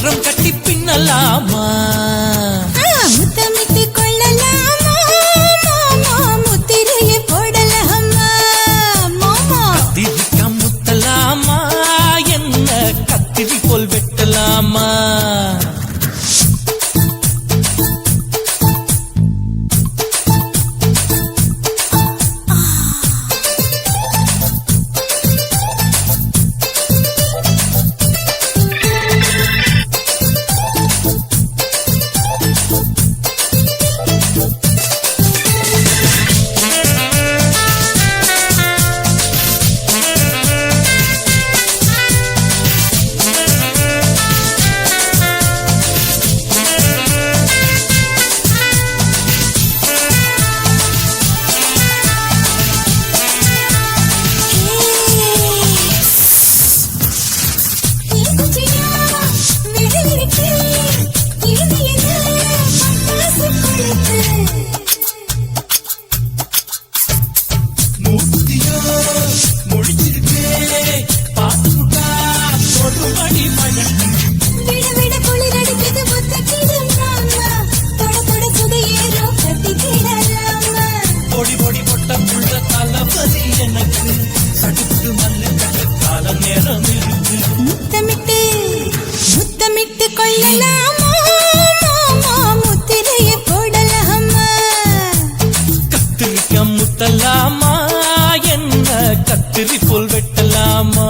ஒரம் கட்டி பின்னலாமா முத்தமிட்டு கொள்ளலாமா முத்திரையை போடலாமா கத்திரிக்கா முத்தலாமா என்ன கத்திரி போல் வெட்டலாமா முத்தமிட்டு கொள்ளலாமா முத்திரையை போடலாமா கத்திரிக்கா முத்தலாமா என்ன கத்திரி போல் வெட்டலாமா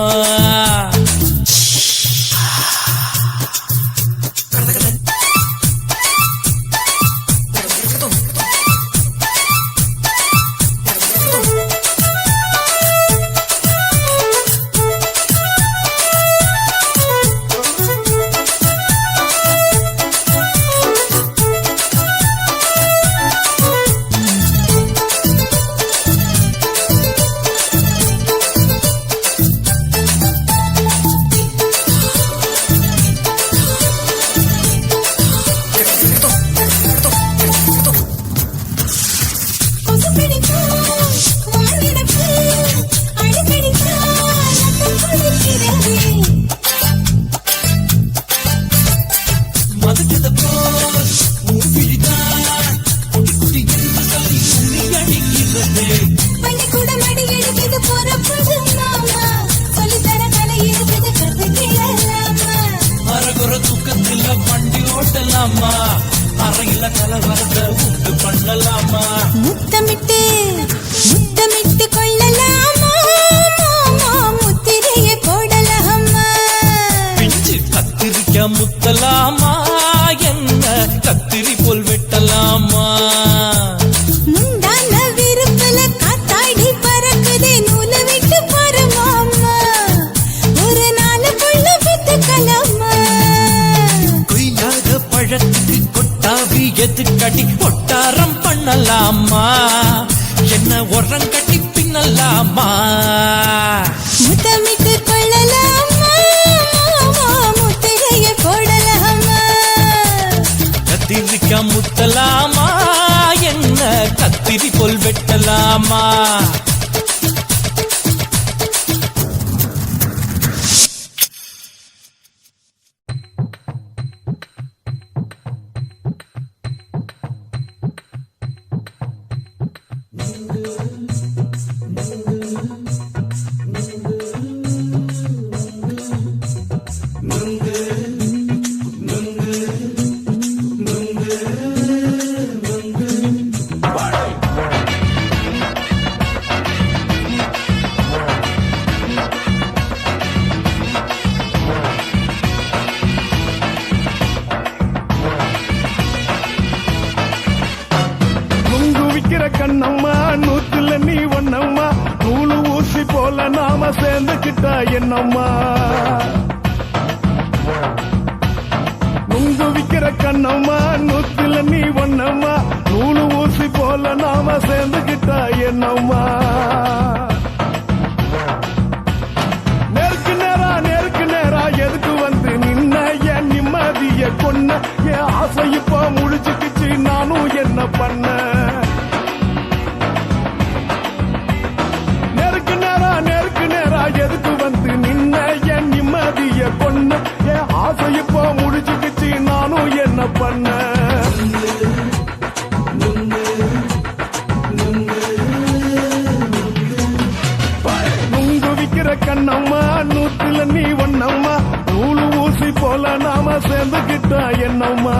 அறையில கலவரத்தை உண்டு பண்ணலாமா முத்தமிட்டு கொள்ளலாமா முத்திரையை போடலாமா பிஞ்சு கத்திரிக்கா முத்தலாமா என்ன கத்திரி போல் வெட்டலாமா முந்தான விருப்பல காத்தாடி பறக்குதே நூலை விட்டு பரமாமா ஒரு நாளுக்குள்ள வித்துக்கலாமா கொய்யாத பழத்துக்கு கொட்டாவி எதுக்கடி ஒட்டாரம் பண்ணலாமா என்ன உரம் கட்டி பின்னலாமா முத்தமிட்டு கொள்ளலாமா முத்திரையை போடலாமா கத்திரிக்கா முத்தலாமா என்ன கத்திரி போல் வெட்டலாமா கண்ணம்மா நூத்துல நீ ஒன்னம்மா நூலு ஊசி போல நாம சேர்ந்துக்கிட்டா என்னம்மா நுங்கு விக்கிற கண்ணம்மா நூத்துல நீ ஒன்னம்மா நூலு ஊசி போல நாம சேர்ந்துக்கிட்டா என்னம்மா நேருக்கு நேரா எதுக்கு வந்து நின்ன என் நிம்மதிய கொன்ன என் ஆசை இப்ப முடிச்சுக்கிச்சு நானும் என்ன பண்ண நேருக்கு நேரா எதுக்கு வந்து நின்ன என் நிம்மதிய கொன்ன என் ஆசை இப்ப முடிச்சு என்ன பண்ண நுங்கு விக்கிற கண்ணம்மா நூத்துல நீ ஒன்னம்மா நூலு ஊசி போல நாம சேர்ந்துகிட்டா என்னம்மா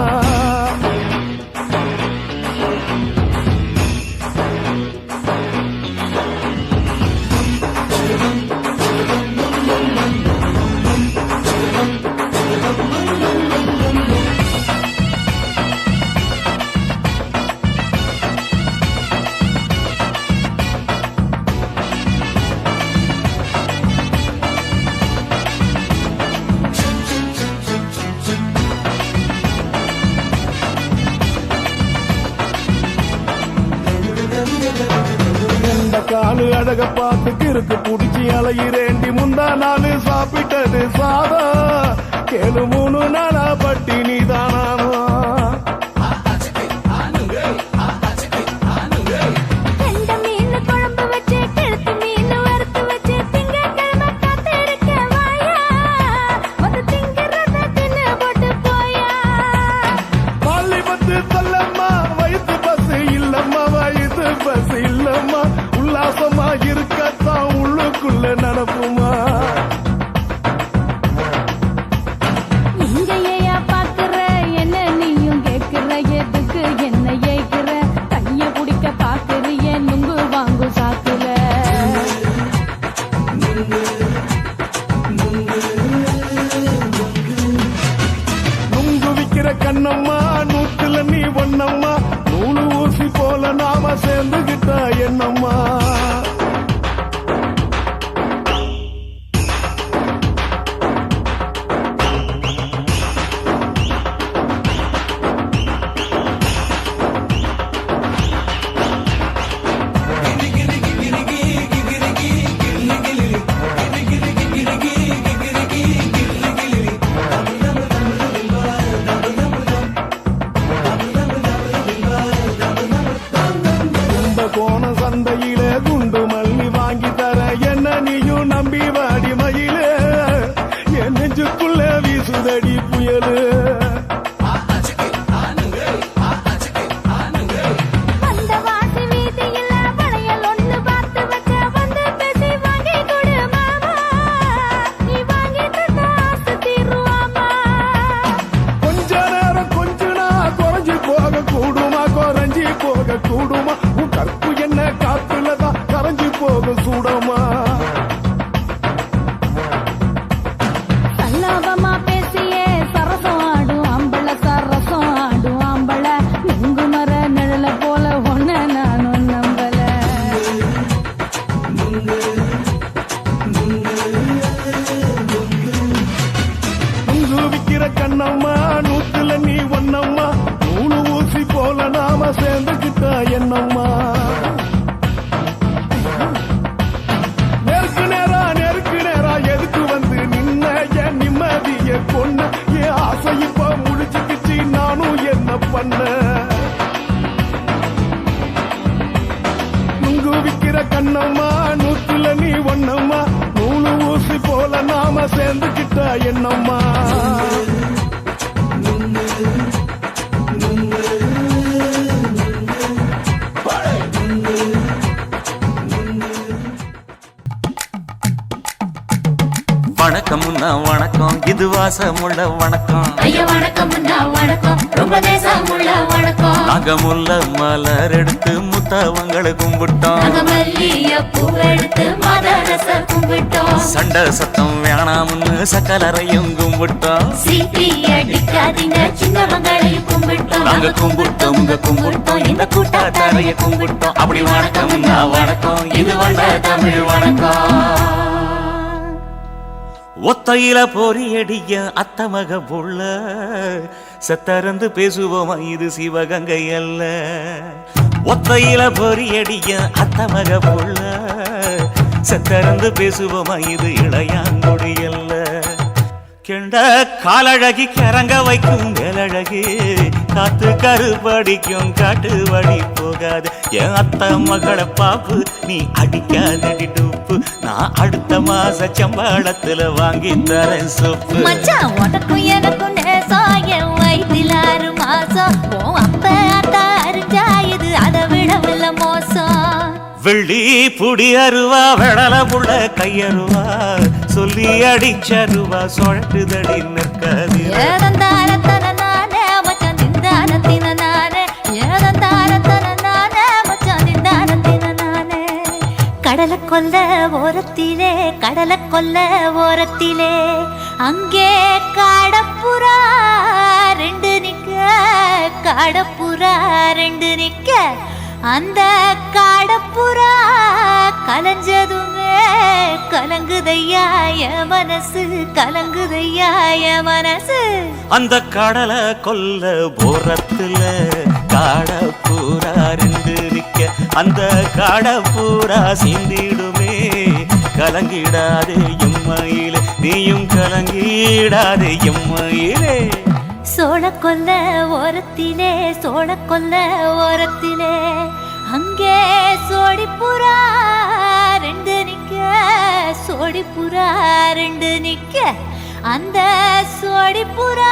காலு அழக பார்த்து கிறுக்கு புடிச்சி அலையிறேண்டி முந்தா நாளு சாப்பிட்டது சாதா கேளு 3 நாளா பட்டினி தானானோ பள்ளி பத்து சொல்லம்மா வயிற்று பஸ் இல்லம்மா வயிற்று பஸ் இல்லம்மா உல்லாசமா இருக்கத்தான் உள்ளுக்குள்ள நடப்புமா நுங்கு விக்கிற கண்ணம்மா நூத்துல நீ ஒன்னம்மா நூலு ஊசி போல நாம சேர்ந்துகிட்டா என்னம்மா கோண சந்தையிலே குண்டு மல்லி வாங்கி தர என்ன நீயும் நம்பி வாடி மயிலே என் நெஞ்சுக்குள்ள வீசுதடி புயலு கொஞ்ச நேரம் கொஞ்சனா குறைஞ்சி போக கூடுமா குறைஞ்சி போக கூடுமா உன் கற்பு என்ன காத்துலதான் கரைஞ்சி போக சூடமா சல்லாபமா பேசியே சரசம் ஆடும் ஆம்பள சரசம் ஆடும் ஆம்பள நுங்கு மர நிழல போல ஒன்ன நானும் நம்பல நுங்கு விக்கிற கண்ணம்மா நூத்துல நீ ஒன்னம்மா நூலு ஊசி போல நாம சேர்ந்துகிட்டா என்னம்மா நெருக்கு நேரா எதுக்கு வந்து நின்ன என் நிம்மதிய கொன்ன என் ஆசை இப்ப முடிச்சுக்கிச்சு நானும் என்ன பண்ண நுங்கு விக்கிற கண்ணம்மா நூத்துல நீ ஒன்னம்மா நூலு ஊசி போல நாம சேர்ந்துகிட்டா என்னம்மா வணக்கம்னா வணக்கம் இது வாசமுள்ள வணக்கம் ஐயா வணக்கம் வணக்கம் ரொம்ப தேசமுள்ள வணக்கம் நாங்க முல்ல மலர் எடுத்து முத்தவங்களை கும்பிட்டோம் நாங்க மல்லிய பூ எடுத்து மதரச கும்பிட்டோம் சண்டை சத்தம் வேணாம்னு சக்கலரையும் கும்பிட்டோம் சீட்டி அடிக்காதீங்க சின்னவங்களையும் கும்பிட்டோம் நாங்க கும்பிட்டோம் கும்பிட்டோம் இந்த கூட்டாத்தாரைய கும்பிட்டோம் அப்படி வணக்கம்னா வணக்கம் இது வந்த தமிழ் வணக்கம் ஒத்தையில பொறியடிய அத்தமக புள்ள செத்தறந்து பேசுவோமா இது சிவகங்கை அல்ல ஒத்தையில பொறியடிய அத்தமக புள்ள செத்தறந்து பேசுவோமா இது இளையாங்குடி அல்ல கெண்ட காலழகி கரங்க வைக்கும் வேலழகு காத்து கருப்படிக்கும் காட்டு வழி போகாது என் அத்த மகளை பாப்பு நீ அடிக்காதடி டூப்பு நான் அடுத்த மாச சம்பளத்துல வாங்கி தரேன் சொப்பு மச்சான் உனக்கும் எனக்கும் நேசம் என் வயிற்றில் 6 சந்தோஷம் உன் அப்ப அத்தா அறிஞ்சா இது அதை விடவில்லை மோசம் வெள்ளி புடி அருவா வெடல புள்ள கையருவா சொல்லி அடிச்சருவா சொழட்டுதடி நிற்காது ஏதந்தாரத்தன நானே மச்சான் திண்டானத்தின நானே ஏதந்தாரத்தன நானே மச்சான் திண்டானத்தின நானே கடலை கொல்ல ஓரத்திலே கடலை கொல்ல ஓரத்திலே அங்கே காடப்புறா ரெண்டு நிக்க காடப்புறா ரெண்டு நிக்க அந்த காடப்புறா கலஞ்சதுமே கலங்குதையா என் மனசு கலங்குதையா என் மனசு அந்த கடலை கொல்ல போரத்துல காடப்பூரா ரெண்டு நிக்க அந்த காடப்பூரா சிந்திடுமே கலங்கிடாதே எம்மையிலே நீயும் கலங்கிடாதே எம்மையிலே சோழக்கொல்ல ஓரத்திலே சோழக்கொல்ல ஓரத்திலே அங்கே சோடிப்புறா ரெண்டு நிக்க சோடிப்புறா ரெண்டு நிக்க அந்த சோடிப்புறா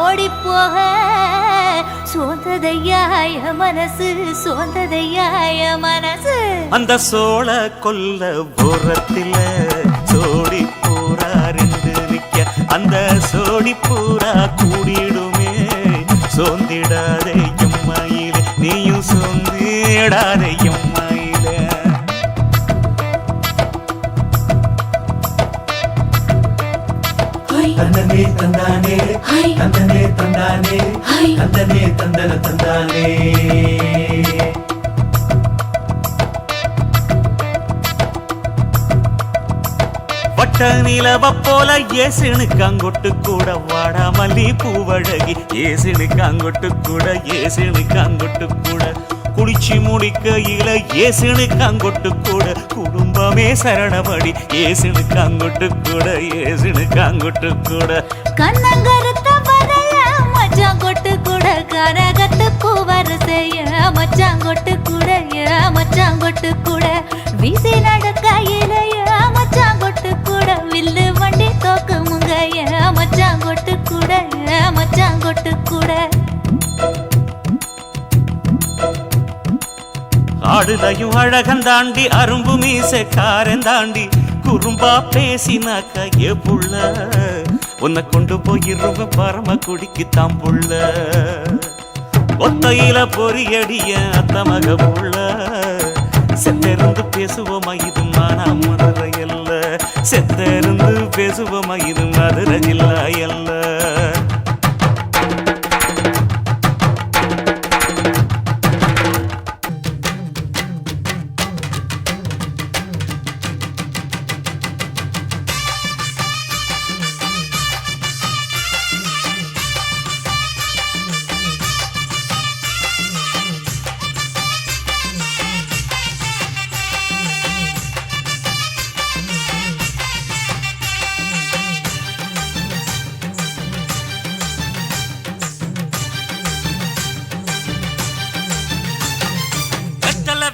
ஓடி போக சோந்ததையாய மனசு சோந்ததையாய மனசு அந்த சோழ கொல்ல போரத்தில சோடி பூரா ரெண்டு நிக்க அந்த சோடி பூரா கூடிடுமே சோந்திடாதே எம்மையிலே நீயும் சோந்திடாதே எம்மையிலே தந்தனே தந்தானே தந்தனே தந்தானே தந்தனே தந்தன தந்தானே வட்ட நிலவ போல ஏசினுக்காங்கொட்டு கூட வாடா மல்லி பூவழகி ஏசினுக்காங்கொட்டு கூட ஏசினுக்காங்கொட்டு கூட குளிச்சு முடிக்கையில ஏசினுக்காங்கொட்டு கூட குடும்பமே சரணபடி ஏசினுக்காங்கொட்டு கூட ஏசினுக்காங்கொட்டு கூட கண்ணங்கருத்த வரைய மச்சாங்கொட்டு கூட கரகத்து பூவரசைய மச்சாங்கொட்டு கூட மச்சாங்கொட்டு கூட வீசி நடக்கையிலைய மச்சாங்கொட்டு கூட வில்லு வண்டி தோக்கு முங்கைய மச்சாங்கொட்டு கூட மச்சாங்கொட்டு கூட ஆடுலையும் அழகந்தாண்டி அரும்பு மீசக்காரன் தாண்டி குறும்பா பேசினாக்க ஏ புள்ள உன்னை கொண்டு போயிருவ பரம குடிக்கு தாம்புள்ள ஒத்தையில பொறியடிய அத்த மக புள்ள செத்திருந்து பேசுவோமா இது மானா மதுரை அல்ல செத்திருந்து பேசுவோமா இது மதுரை ஜில்லா அல்ல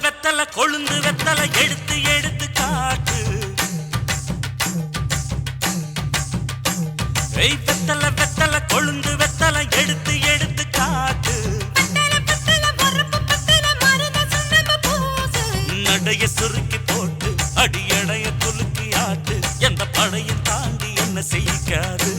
வெத்தல கொழுந்து வெத்தல எடுத்து எடுத்து காட்டு வெத்தல வெத்தல கொழுந்து வெத்தல எடுத்து எடுத்து காட்டு நடைய சுருக்கி போட்டு அடியடைய குலுக்கி ஆட்டு எந்த படையும் தாண்டி என்ன செய்யாது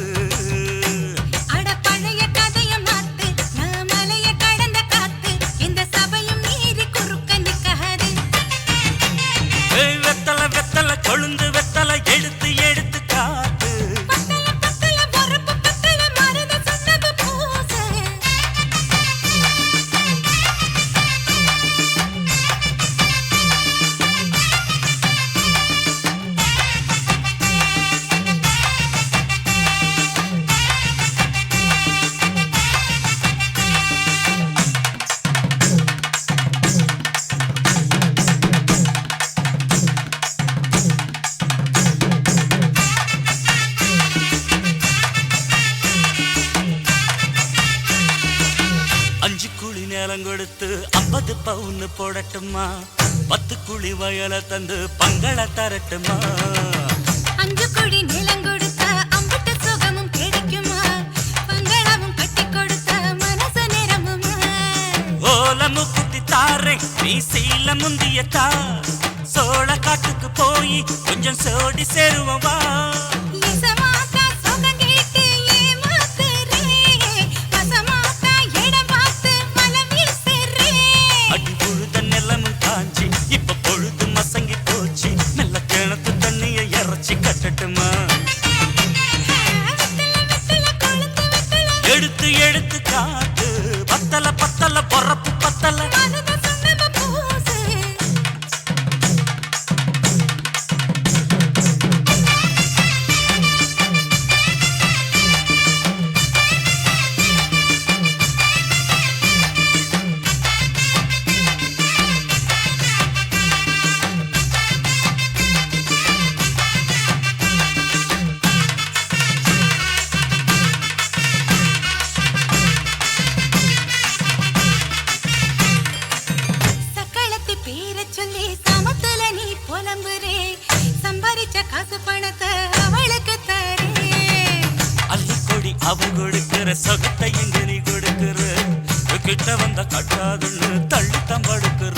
கொழுந்து வெத்தல எடுத்து எடுத்து காட்டு நேரம் கொடுத்து 50 பவுன் போடட்டுமா 10 குழி வயல தந்து பங்கள தரட்டுமா 5 குழி நிலம் கொடுத்தா அம்புட்ட சுகமும் கிடைக்குமா பங்களமும் கட்டி கொடுத்தா மனசு மூக்குத்தி தாரே நீ சீல முந்தியத்தா சோழ காட்டுக்கு போய் கொஞ்சம் சோடி சேருவோம் வா அடி புழுத நிலமும் காஞ்சி இப்ப பொழுது மசங்கி போச்சு மெல்ல கிணத்து தண்ணிய இறச்சி கட்டட்டுமா எடுத்து எடுத்து காட்டு பத்தல பத்தல பொறப்பு பத்தல அவன் கொடுக்கிற சொகத்தை எங்க நீ கொடுக்கிற கிட்ட வந்த கட்டாதுன்னு தள்ளித்தான் படுக்கிற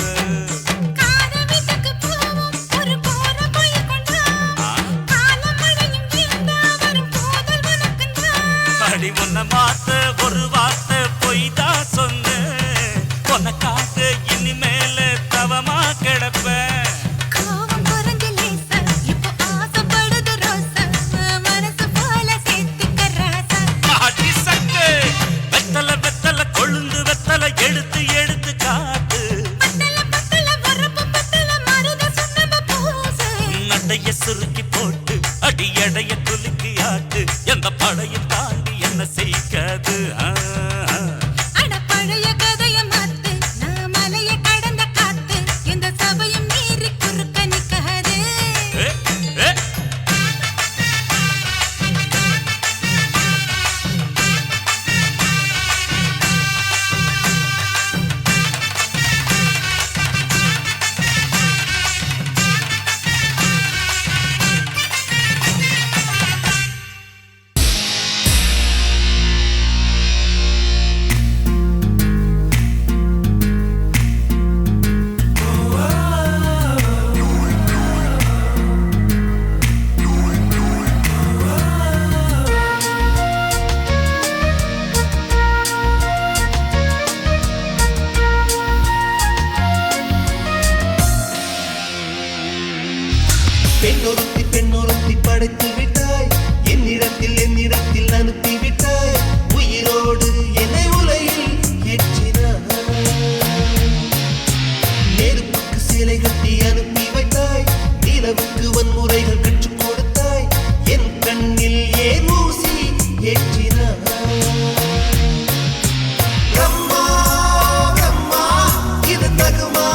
அடி உன்னை மாத்த ஒரு வார்த்தை பொய் தான் சொன்ன உன்னை காட்டு இனிமேல தவமா கிடப்பேன் எடுத்து எடுத்து காட்டு நடைய சுருக்கி போட்டு அடி எடைய குலுக்கி ஆட்டு எந்த படையும் தாண்டி என்ன செய்யாது பழைய கதைய மாத்து நான் மலைய கடந்த காத்து எந்த சபையும் மீறி குறுக்க நிக்காது பெண்ணொருத்தி படைத்து விட்டாய் என்னிடத்தில் அனுப்பி விட்டாய் உயிரோடு என்னை உலையில் ஏற்றினாய் நெருப்புக்கு சிலை கட்டி அனுப்பி வைத்தாய் நிலவுக்கு வன்முறைகள் கற்றுக் கொடுத்தாய் என் கண்ணில் ஏன் ஊசி ஏற்றினாய் அம்மா அம்மா இது தகுமா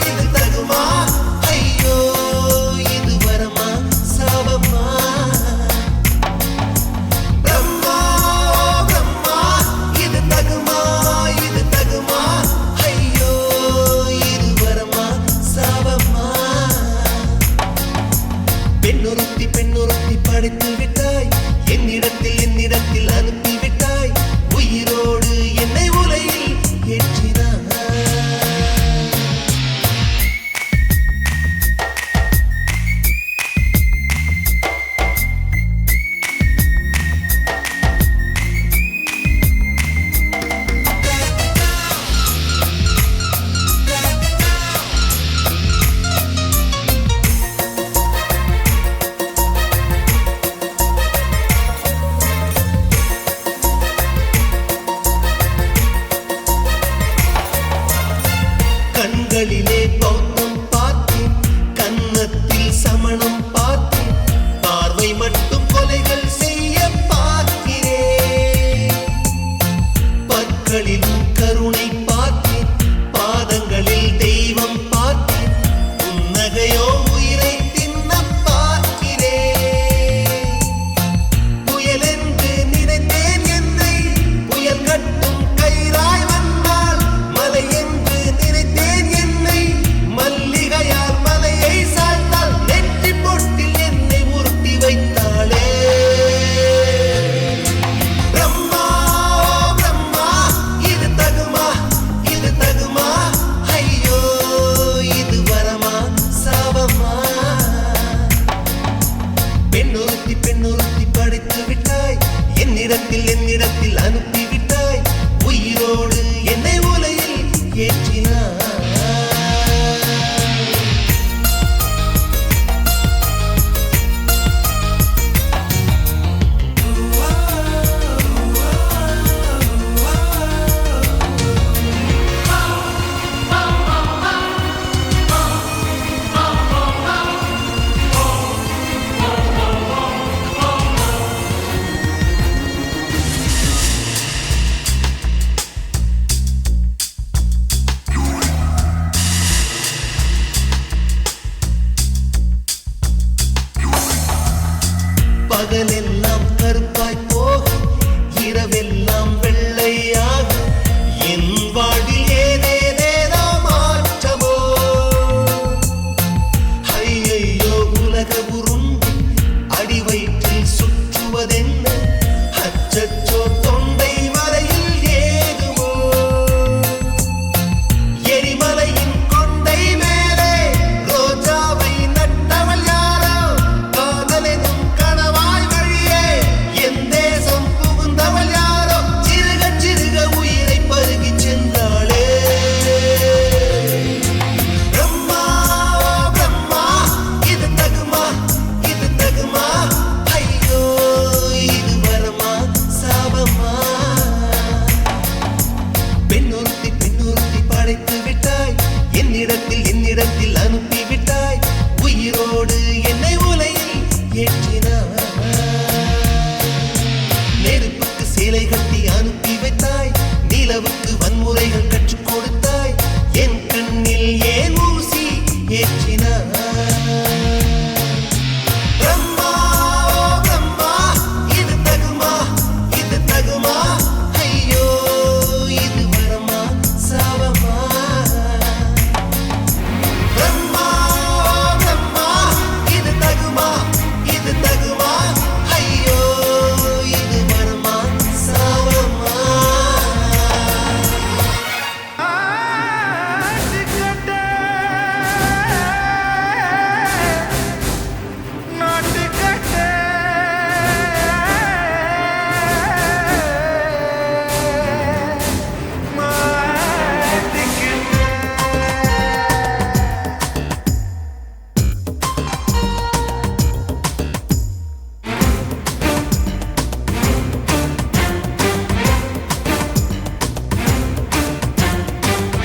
இது தகுமா ஐயோ இது வரமா சாபமா பிரம்மா பிரம்மா இது தகுமா ஐயோ இது வரமா சாபமா பெண்ணொருத்தி படைத்து விட்டாய் என்னிடத்தில் அனுப்பி விட்டாய் உயிரோடு என்னை உலையில் ஏற்றினாய் கண்களிலே பௌத்தம் பார்த்தேன் கன்னத்தில் சமணம் பார்த்தேன் பார்வை மட்டும் கொலைகள் செய்ய பார்க்கிறேன் பற்களிலும் கருணை பார்த்தேன் பாதங்களில் தெய்வம் பார்த்தேன் புன்னகையோ உயிரை தின்ன பார்க்கிறேன் புயல் என்று நினைத்தேன் என்னை புயல் கட்டும் கயிறாய் வந்தால் மலை என்று நினைத்தேன் என்னை ஏற்றினார். பகலெல்லாம் கருப்பாய் போகும், இரவெல்லாம் வெள்ளையாகும். என் வாழ்வில் ஏதேதேதோ மாற்றமோ. ஐயையோ உலக உருண்டு அடி வயிற்றில் சுற்றுவதென்ன? அச்சச்சோ தொண்டை வரையில் ஏகுமோ. எரிமலையின் கொண்டை மேலே ரோஜாவை நட்டவள் யாரோ? காதலெனும் கணவாய் வழியே என் தேசம் புகுந்தவள் யாரோ? சிறுக சிறுக உயிரை பருகிச் சென்றாளே. பிரம்மா பிரம்மா, இது தகுமா, இது தகுமா? ஐயோ இது வரமா சாபமா? பெண்ணொருத்தி பெண்ணொருத்தி படைத்து விட்டாய், என்னிடத்தில் அனுப்பி விட்டாய். உயிரோடு என்னை உலையில் ஏற்றினாய். நெருப்புக்கு சேலை கட்டி அனுப்பி வைத்தாய், நிலவுக்கு வன்முறைகள் கற்றுக் கொடுத்தாய். என் கண்ணில் ஏன் ஊசி ஏற்றினாய்? பிரம்மா பிரம்மா, இது தகுமா, இது தகுமா? ஐயோ இது வரமா சாபமா? பிரம்மா பிரம்மா, இது தகுமா, இது தகுமா? ஐயோ இது வரமா சாபமா?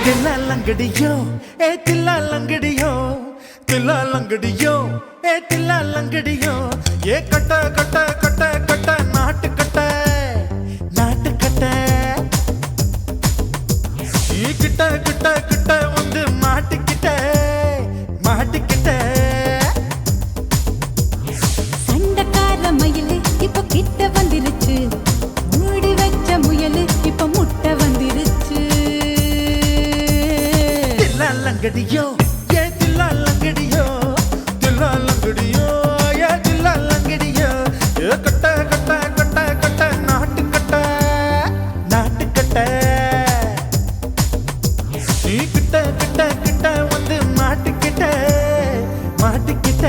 தில்லாலங்கடியோ ஏ தில்லாலங்கடியோ, தில்லாலங்கடியோ ஏ தில்லாலங்கடியோ. ஏ கட்ட கட்ட கட்ட கட்ட நாட்டு கட்ட, நாட்டு கட்ட. நீ கிட்ட கிட்ட கிட்ட வந்து மாட்டிக்கிட்ட, மாட்டிக்கிட்ட. சண்டைக்கார மயிலு இப்ப கிட்ட வந்துருச்சு, மூடி வச்ச முயலு இப்ப முட்டை வந்துருச்சு. தில்லாலங்கடியோ ஏ தில்லாலங்கடியோ, தில்லாலங்கடியோ ஏ தில்லாலங்கடியோ. ஏ கட்ட கட்ட கட்ட கட்ட நாட்டு கட்ட, நாட்டு கட்ட. நீ கிட்ட கிட்ட கிட்ட வந்து மாட்டிக்கிட்ட, மாட்டிக்கிட்ட.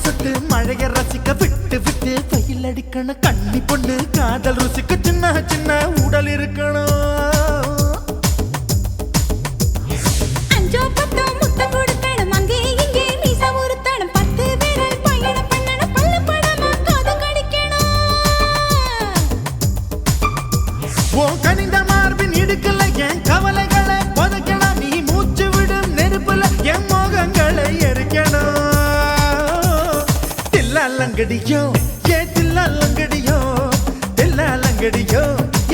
சொட்டு மழைய ரசிக்க விட்டு விட்டு வெயில் அடிக்கணும். கண்ணி பொண்ணு காதல் ருசிக்க சின்ன சின்ன உடல் இருக்கணும். அஞ்சோ பத்தோ முத்த கொடுக்கணும், அங்கே இங்கே மீச உருத்தணும். 10 விரல் பயணம் பண்ணணும், பல்ல படமா காது கடிக்கணும். ஓ கனிந்த மார்பின் இடுக்கல என் கவலைகளை புதைக்கணும். நீ மூச்சு விடும் நெருப்புல என் மோகங்களை எரிக்கணும். தில்லாலங்கடியோ ஏ தில்லாலங்கடியோ, தில்லாலங்கடியோ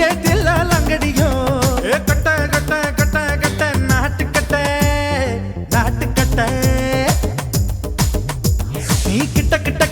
ஏ தில்லாலங்கடியோ. ஏ கட்ட கட்ட கட்ட கட்ட நாட்டு கட்ட, நாட்டு கட்ட. நீ கிட்ட கிட்ட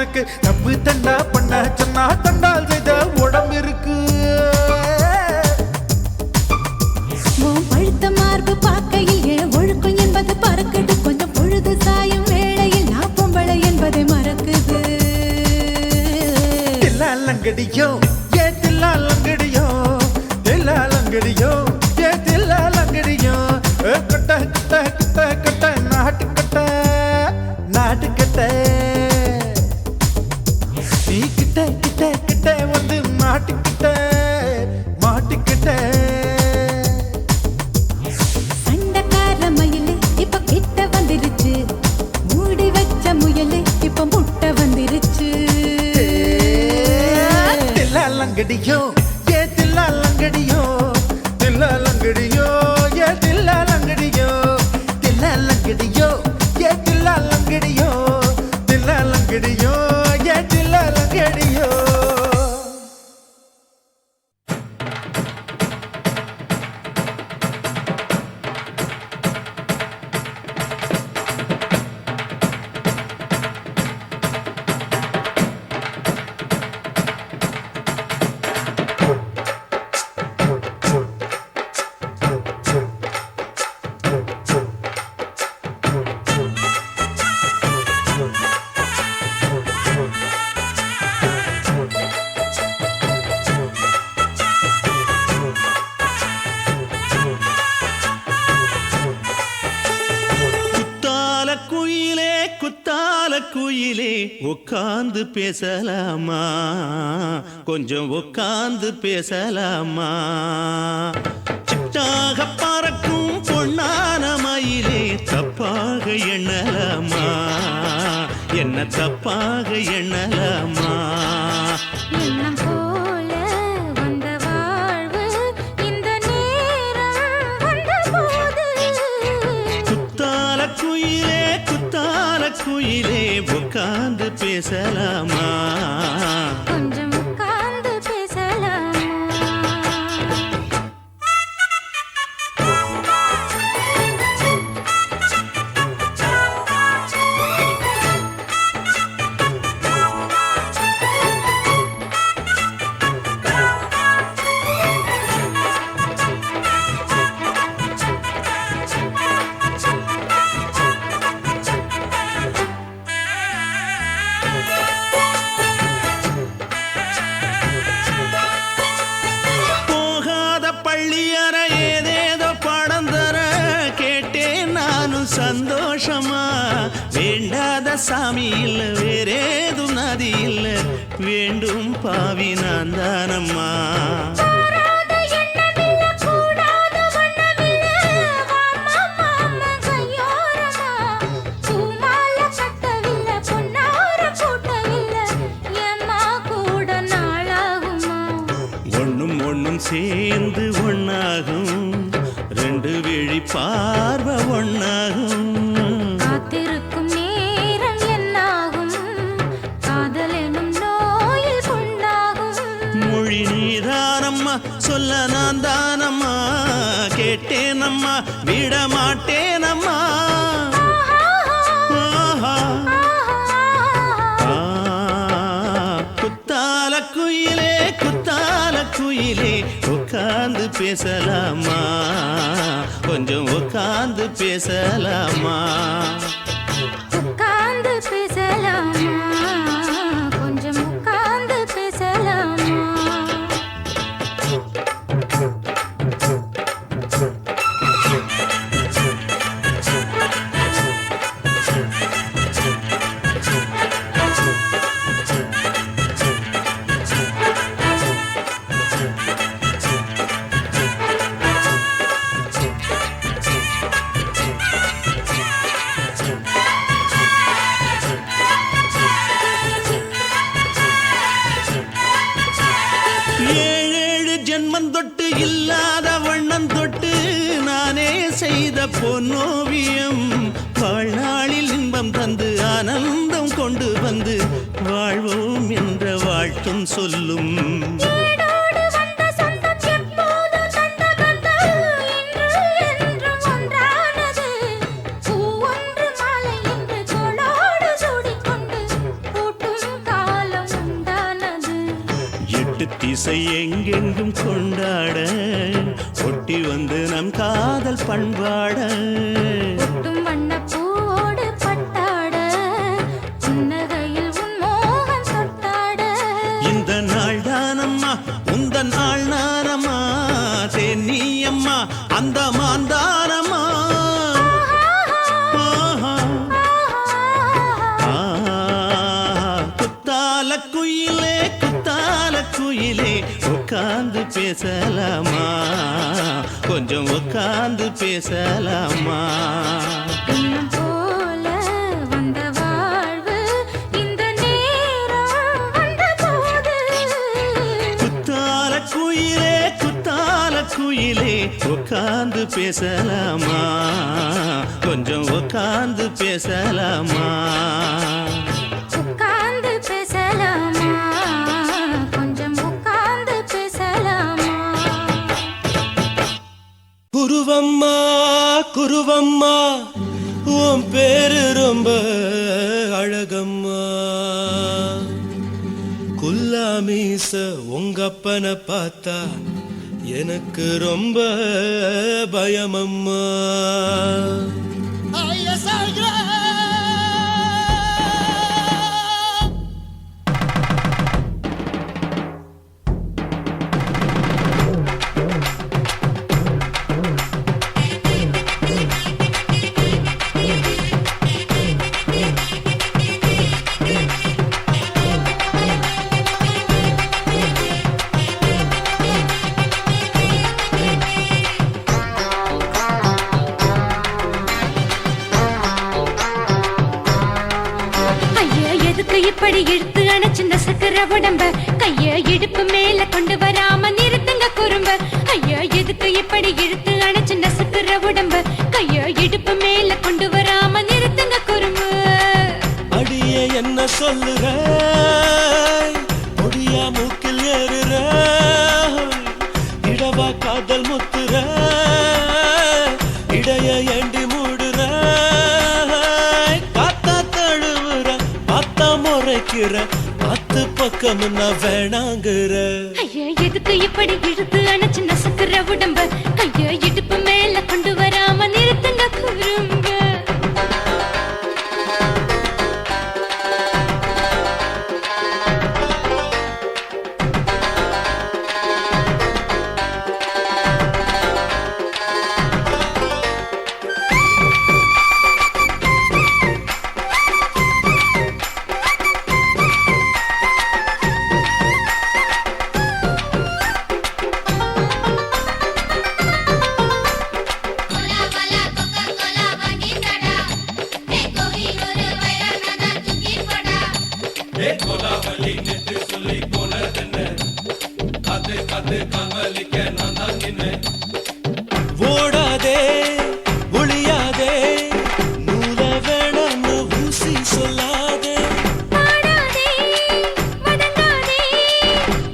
உனக்கு தப்பு தண்டா பண்ண சொன்னா தண்டால் செய்த உடம்பு இருக்கு. உன் பழுத்த மார்பு பார்க்கையில் என் ஒழுக்கம் என்பது பறக்குது. கொஞ்சம் பொழுது சாயும் வேளையில் நான் பொம்பளை என்பதை மறக்குது. தில்லாலங்கடியோ ஏ தில்லாலங்கடியோ, தில்லாலங்கடியோ ஏ தில்லாலங்கடியோ, கட்ட கட்ட கட்ட கட்ட நாட்டு கட்ட நாட்டு கட்ட, நீ கிட்ட கிட்ட கிட்ட வந்து மாட்டிக்கிட்ட மாட்டிக்கிட்ட. சண்டைக்கார மயிலு இப்ப கிட்ட வந்துருச்சு, மூடி வச்ச முயலு இப்ப முட்டை வந்துருச்சு. தில்லாலங்கடியோ ஏ தில்லாலங்கடியோ, தில்லாலங்கடியோ ஏ தில்லாலங்கடியோ, தில்லாலங்கடியோ ஏ தில்லாலங்கடியோ, தில்லாலங்கடியோ ஏ தில்லாலங்கடியோ. குத்தால குயிலே குத்தால குயிலே உட்கார்ந்து பேசலாமா, கொஞ்சம் உட்கார்ந்து பேசலாமா. சிட்டாக பறக்கும் பொன்னான மயிலே தப்பாக எண்ணலாமா, என்ன தப்பாக எண்ணலாமா. எண்ணம் போல வந்த வாழ்வு இந்த நேரம் வந்தபோது. குத்தால குயிலே குத்தால குயிலே உட்கார்ந்து பேசலாமா, கொஞ்சம் உட்கார்ந்து பேசலாமா. போகாத பள்ளியற ஏதேதோ படம் தர கேட்டேன் நானும் சந்தோஷமா. வேண்டாத சாமி இல்ல வேறேதும் நதி இல்ல, வேண்டும் பாவி நான் தானம்மா. கூடாத எண்ணமில்ல, கூடாத வண்ணமில்ல, வாமா மாமா கையோரமா. பூமால கட்டவில்லை, பொன்னார கூட்டவில்லை, ஏம்மா கூட நாளாகுமா. ஒண்ணும் ஒண்ணும் சேர்ந்து ஒண்ணாகும், ரெண்டு விழி பார்வை ஒண்ணாகும். காத்திருக்கும் நேரம் என்னாகும், காதல் எனும் நோயில் புண்ணாகும். மொழி நீதானம்மா, சொல்ல நான் தானம்மா, கேட்டேனம்மா விட மாட்டேனம்மா. ஆஹா. ஆ, குத்தால குயிலே குத்தால குயிலே உட்கார்ந்து பேசலாமா, கொஞ்சம் உட்கார்ந்து பேசலாமா. உட்கார்ந்து பேசலாமா, கொஞ்சம் உட்கார்ந்து பேசலாமா. ஏழேழு ஜென்மம் தொட்டு இல்லாத வண்ணம் தொட்டு நானே செய்த பொன்னோவியம், வாழ்நாளில் இன்பம் தந்து ஆனந்தம் கொண்டு வந்து வாழ்வோம் என்ற வாழ்த்தும் சொல்லும். ஏடோடு வந்த சொந்தம் எப்போது தந்த பந்தம், இன்று என்றும் ஒன்றானது. பூ ஒன்று மாலை என்று தோளோடு சூடிக்கொண்டு கூட்டும் கொட்டு திசை எங்கெங்கும் கொண்டாட ஒட்டி வந்து நம் காதல் பண்பாட ஒட்டும் வண்ண பூவோடு பட்டாட புன்னகையில் உன் மோகம் தொட்டாட இந்த நாள் தானம்மா உந்த நாள் நானம்மா தேனி அம்மா அந்த மாந்தானம்மா குத்தால குயிலே குத்தால குயிலே உட்கார்ந்து பேசலாமா கொஞ்சம் உட்கார்ந்து பேசலாமா இன்னும் போல வந்த வாழ்வு இந்த நேரம் வந்தபோது குத்தால குயிலே உட்கார்ந்து பேசலாமா கொஞ்சம் உட்கார்ந்து பேசலாமா உட்கார்ந்து பேசலாமா கொஞ்சம் உட்கார்ந்து பேசலாமா குருவம்மா குருவம்மா உன் பேரு ரொம்ப அழகம்மா குல்லாமீச உங்க அப்பனை பார்த்தா எனக்கு ரொம்ப பயமம்மா ஐயா எதுக்கு இப்படி இழுத்து அணைச்சு நசுக்கிற உடம்ப கைய இடுப்பு மேல கொண்டு வராம நிறுத்துங்க குறும்ப ஐயா எதுக்கு இப்படி இழுத்து அணைச்சு நசுக்கிற உடம்ப கைய இடுப்பு மேல கொண்டு வராம நிறுத்துங்க குறும்பு அடியே என்ன சொல்லுற முடியா மூக்கில் ஏறுற இடவா காதல் முத்துற இடைய ஏண்டி மூடுற காத்தா தழுவுற பார்த்தா முறைக்கிற பத்து பக்கம் நான் வேணாங்குற ஐயா எதுக்கு இப்படி இழுத்து அணைச்சு நசுக்கிற உடம்ப கைய இடுப்பு மேல கொண்டு வராம நிறுத்துங்க குறும்ப கோலா கோலா கொக்கா கோலா வாங்கி தடா ஏ கோஹி ஒரு வைரனதா தூக்கி போடா ஓடாதே ஒளியாதே நூல வேணான்னு ஊசி சொல்லாதே பாடாதே வதங்காதே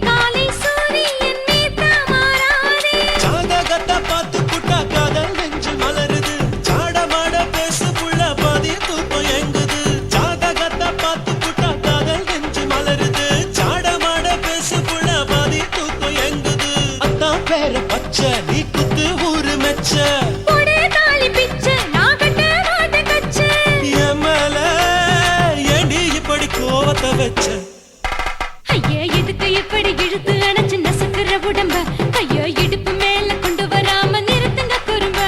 காலை சூரியன் மீதா மாறாதே ஜாதகத்தை பார்த்து புட்டா காதல் நெஞ்சு மலருது சாடமாட பேசு புள்ள பாதி தூக்கம் எங்குது ஜாதகத்தை பார்த்து புட்டா காதல் நெஞ்சு மலருது சாடமாட பேசு புள்ள பாதி தூக்கம் எங்குது அத்தான் பேர பச்சை நீ குத்து ஊரு மெச்ச ஒரே தாலி பிச்சை நான் கட்ட மாட்ட கச்சை என் மேல ஏண்டி இப்படி கோவத்தை வச்ச ஐயா எதுக்கு இப்படி இழுத்து அணைச்சு நசுக்கிற உடம்ப கைய இடுப்பு மேல கொண்டு வராம நிறுத்துங்க குறும்ப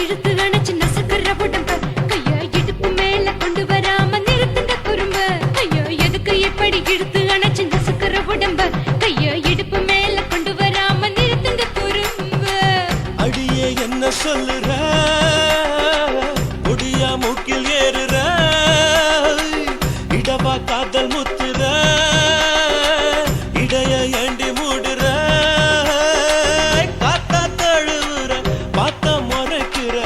இழுத்து அணைச்சு நசுக்குற உடம்ப கைய இடுப்பு மேல கொண்டு வராம நிறுத்துங்க குறும்ப ஐயோ எதுக்கு இப்படி இழுத்து அணைச்சு நசுக்குற உடம்ப கைய இடுப்பு மேல கொண்டு வராம நிறுத்துங்க குறும்ப அடியே என்ன சொல்லுற முடியா மூக்கில் ஏறுற இடவா காதல் முத்துற இடைய ஏண்டி மூடுற காத்தா தழுவுற பார்த்த முறைக்கிற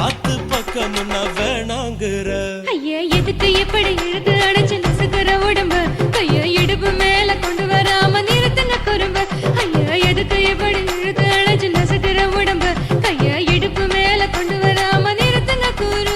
ஆத்து பக்கம் நான் வேணாங்குற ஐயா எதுக்கு இப்படி இழுத்து அணைச்சு நசுக்குற உடம்ப கைய இடுப்பு மேல கொண்டு வராம நிறுத்துங்க குறும்ப ஐயா எதுக்கு இப்படி இழுத்து அணைச்சு நசுக்குற உடம்ப கைய இடுப்பு மேல கொண்டு வராம நிறுத்துங்க குறும்ப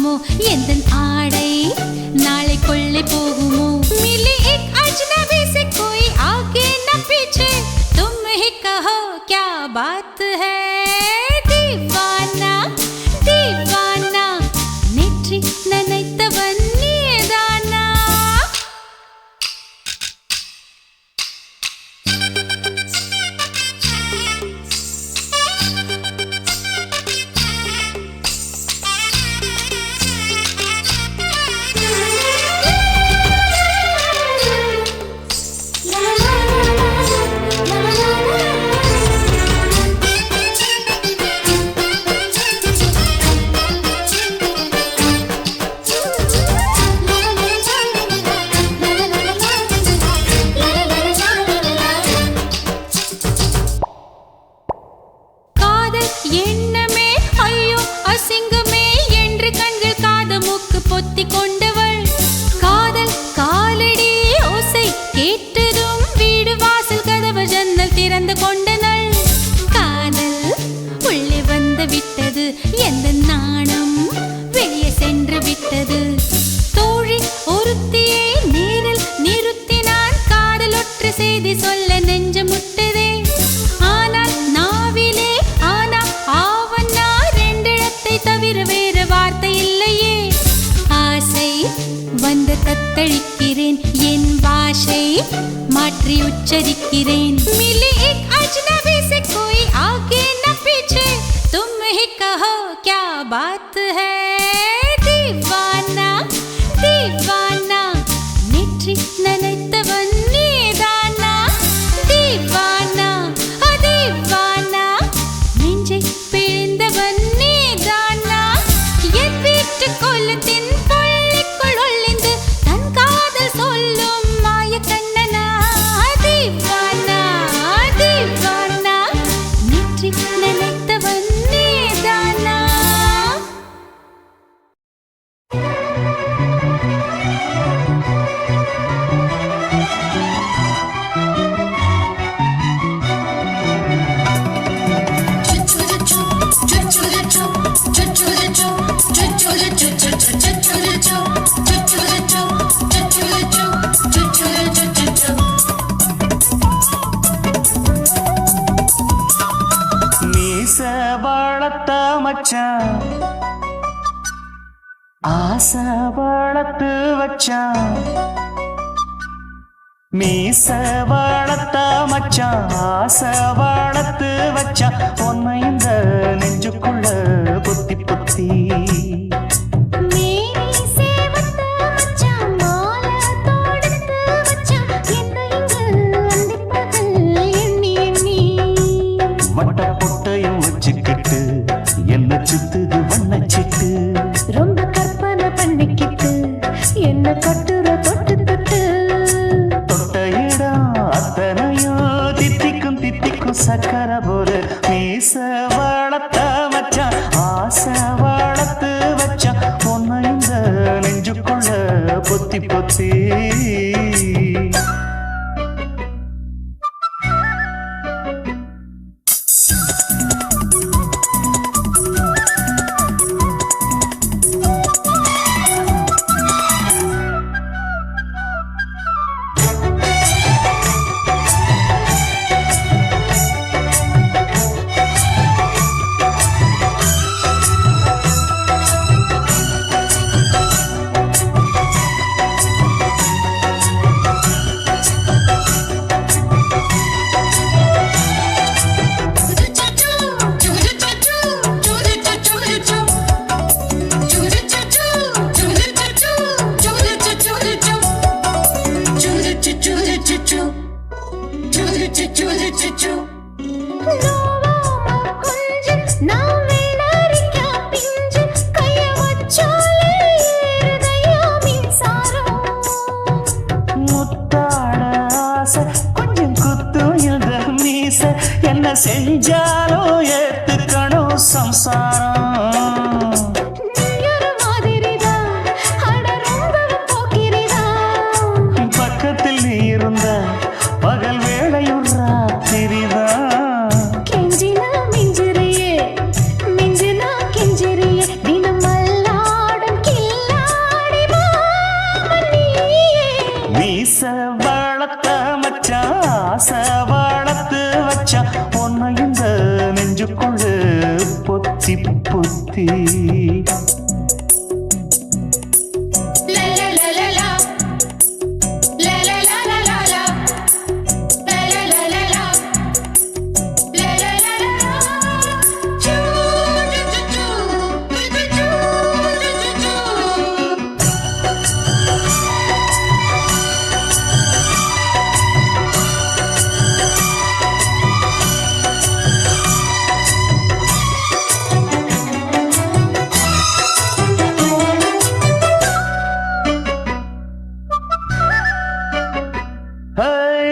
ஆகுமோ எந்தன் ஆடை நாளை கொள்ளை போகுமோ मिली एक अजनबी से कोई आगे न पीछे तुम ही कहो क्या बात है दीवाना दीवाना नेற்றி நினைத்தவன் நீதானா காதல் எண்ணமே ஐயோ அசிங்கமே என்று கண்கள் காது மூக்கு பொத்தி கொண்டவள் காதல் காலடி ஓசை கேட்டதும் வீடு வாசல் கதவு ஜன்னல் திறந்து கொண்டனள் காதல் உள்ளே வந்து விட்டது எந்த நாணம் வெளியே சென்று விட்டது தோழி ஒருத்தியை நேரில் நிறுத்தினான் காதல் ஒற்று செய்தி சொல்ல நெஞ்சு முட்டதே ஆனால் நாவிலே ஆனா ஆவன்னா ரெண்டிடத்தை தவிர வேறு வார்த்தை இல்லையே ஆசை வந்து தத்தளிக்கிறேன் என் பாஷை மாற்றி உச்சரிக்கிறேன் मिली एक अजनबी से कोई आगे न पीछे तुम ही कहो क्या बात है दीवाना दीवाना नेற்றி நினைத்தவன் நீதானா दीवाना दीवाना நெஞ்சை பிழிந்தவன் நீதானா என் வீட்டு கொல்லத்தின் பள்ளிக்குள் ஒளிந்து தன் காதல் சொல்லும் மாய கண்ணனா दीवाना दीवाना நேற்றி நினைத்தவன் நீதானா மீச வளர்த்த மச்சான் ஆசை வளர்த்து வச்சான் மீச வளர்த்த மச்சான் ஆசை வளர்த்து வச்சான் உன்னை இந்த நெஞ்சுக்குள்ள புத்தி புத்தி மேனி சேவத்த மச்சான் மாலை தொடுத்து வச்சான் என்ன இங்கு அந்திப்பகல் எண்ணி எண்ணி வட்ட பொட்டையும் வச்சுக்கிட்டு என்ன சுத்துது வண்ணச்சிட்டு ரொம்ப கற்பனை பண்ணிக்கிட்டு என்ன கட்டுற தொட்டு தொட்டு தொட்ட இடம் அத்தனையும் தித்திக்கும் தித்திக்கும் சக்கர போல மீச வளர்த்த மச்சான் ஆசை வளர்த்து வச்சான் உன்னை இந்த நெஞ்சுக்குள்ள பொத்தி பொத்தி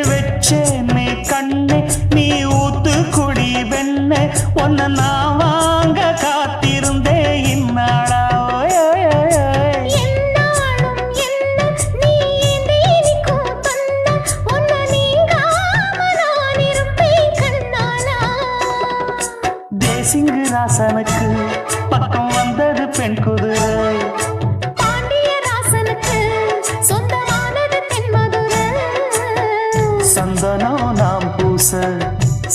வச்சேனே கண்ணே நீ ஊத்து குடி வெண்ணே ஒன்ன நான் வாங்க காத்திருந்தே இந்நாளா தேசிங்கு ராசனுக்கு பக்கம் வந்தது பெண் குதிரை சந்தனம் நாம் பூச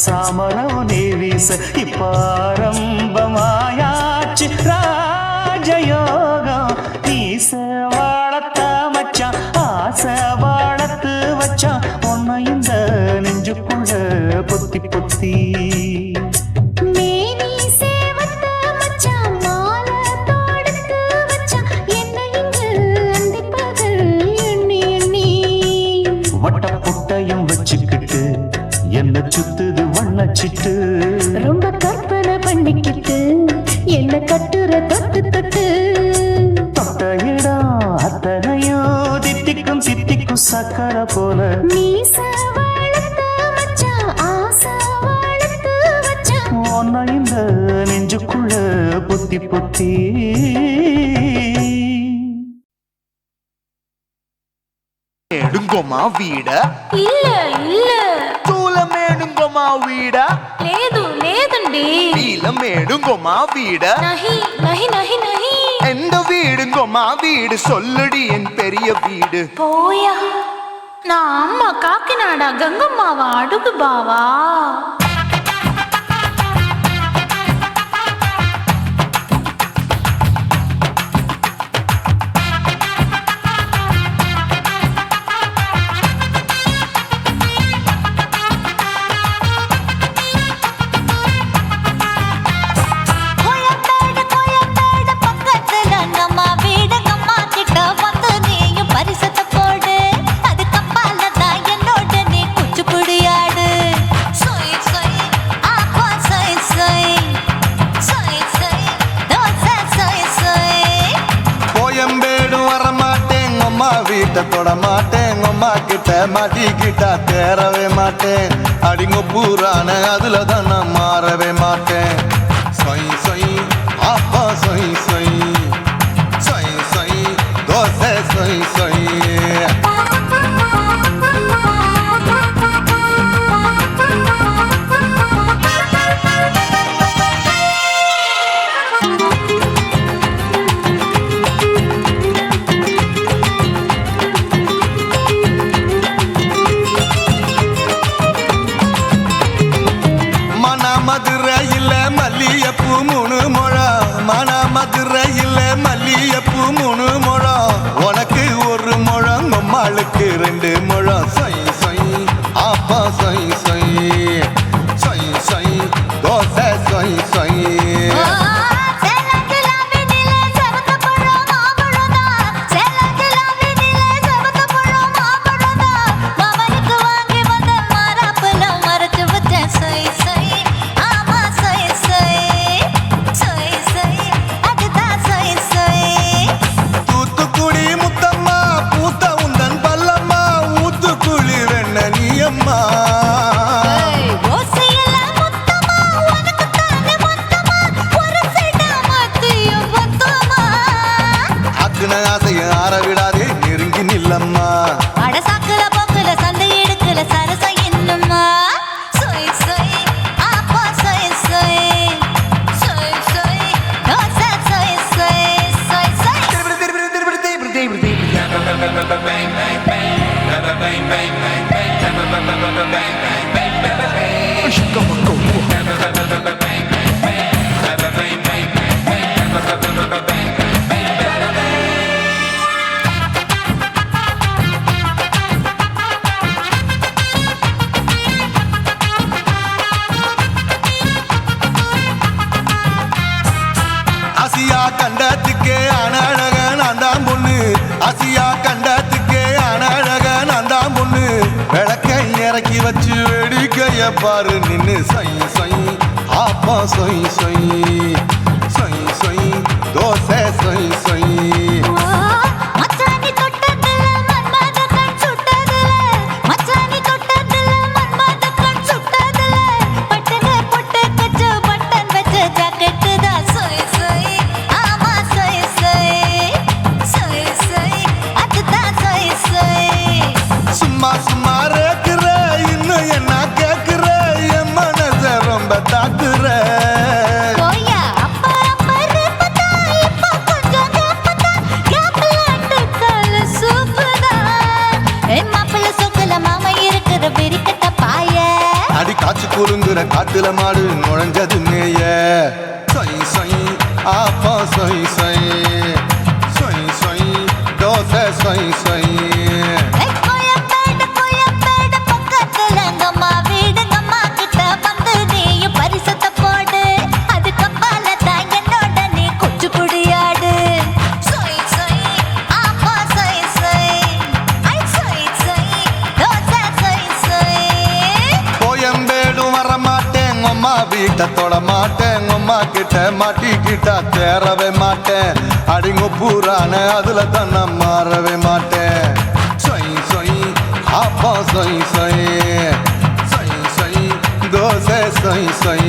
சாமரம் நீ வீச இப்ப ஆரம்பமாயாச்சு ராஜயோகம் நீச வாழத்த மச்சான் ஆசை வாழத்து வச்சான் உன்னை இந்த நெஞ்சுக்குள்ள பொத்தி பொத்தி வட்டப்புட்டையும் வச்சுக்கிட்டு என்ன சுத்துது வண்ணச்சிட்டு ரொம்ப கற்பனை பண்ணிக்கிட்டு என்ன கட்டுற தொட்டு தொட்டு தொட்ட இடம் அத்தனையோ தித்திக்கும் தித்திக்கும் சக்கரை போல உன்னை இந்த நெஞ்சுக்குள்ள பொத்தி பொத்தி మేడుంగోమా వీడ இல்ல இல்ல తూల మేడుంగోమా వీడ లేదు లేదండి నీల మేడుంగోమా వీడ நஹி நஹி நஹி நஹி எந்த வீடுங்கோமா வீடு சொல்லுடி என் பெரிய வீடு போயா நான் அம்மா காக்கிநாடா கங்கம்மாவா அடுகு பாவா வீட்டை தொட மாட்டேன் அம்மா கிட்ட மாட்டிக்கிட்டா தேரவே மாட்டேன் அடிங்க பூரான அதுல தான் நான் மாறவே மாட்டேன் சொய் சொய் அப்பா சொய் சொய் சொய் சொய் தோசை சொய் சொய் மதுரையில் மல்லியப்பூ 3 முழம் மன மதுரையில் மல்லியப்பூ 3 முழம் உனக்கு 1 முழம் அம்மாளுக்கு 2 முழம் சொய் சொய் அப்பா சொய் சொய் சொய் சொய் தோசை சொய் சொய் ஆசைய ஆற விடாதே நெருங்கி நில்லம்மா அடசாக்குல போக்குல சந்தை எடுக்கல சரச என்னம்மா சொய் சொய் அப்பா சொய் சொய் சொய் சொய் தோசை சொய் சொய் சொய் சொய் Bang, bang, bang, bang, bang, bang, bang, bang, bang, bang, bang, bang, bang, bang, bang, bang, bang, bang, Asia கண்டத்துக்கே அனழக நான் தான் பொண்ணு ஆசியா கண்டத்துக்கே அனழக நான் தான் பொண்ணு விளக்கை இறக்கி வச்சு வேடிக்கைய பாரு நின்னு சொய் சொய் ஆப்பா சொய் சொய் சொய் சொய் தோசை சொய் சொய் மச்சானி தொட்டதுல மன்மத கண் சுட்டதுல மச்சானி தொட்டதுல மன்மத கண் சுட்டதுல பட்டன பொட்டு கச்சு பட்டன் வச்ச ஜாக்கெட் தான் சொய் சொய் ஆமா சொய் சொய் சொய் சொய் அதுதான் சொய் சொய் சும்மா சும்மா ரேக்குற இன்னும் என்ன கேக்குற என் மனச ரொம்ப தாக்குற போயா அப்பா அப்பா ரப்பதா இப்ப கொஞ்சம் ரப்பதா கேப்லாட்டு கால சூப்பரா மாப்பிள்ள சொக்கல மாமா இருக்கிற வெறிக்கட்ட பாய அடி காய்ச்சி குலுங்குற காட்டுல மாடு நுழைஞ்சது மேய சொய் சொய் ஆப்பா சொய் சொய் சொய் சொய் தோசை சொய் சொய் கோயம்பேடு பக்கத்துல எங்கம்மா வீடு அம்மா கிட்ட வந்து நீயும் பரிசத்தை போடு அது கப்பால தான் என்னோட நீ குச்சி புடியாடு சொய் சொய் ஆப்பா சொய் சொய் ஐ சொய் சொய் தோசை சொய் சொய் கோயம்பேடும் வர மாட்டேன் அம்மா வீட்டை தொட மாட்டேன் அம்மா கிட்ட மாட்டிக்கிட்டா தேரவே மாட்டேன் அடிங்க பூரான அதுல தான் நான் மாறவே மாட்டேன் சொய் சொய் ஆப்பா சொய் சொய் சொய் சொய் தோசை சொய் சொய்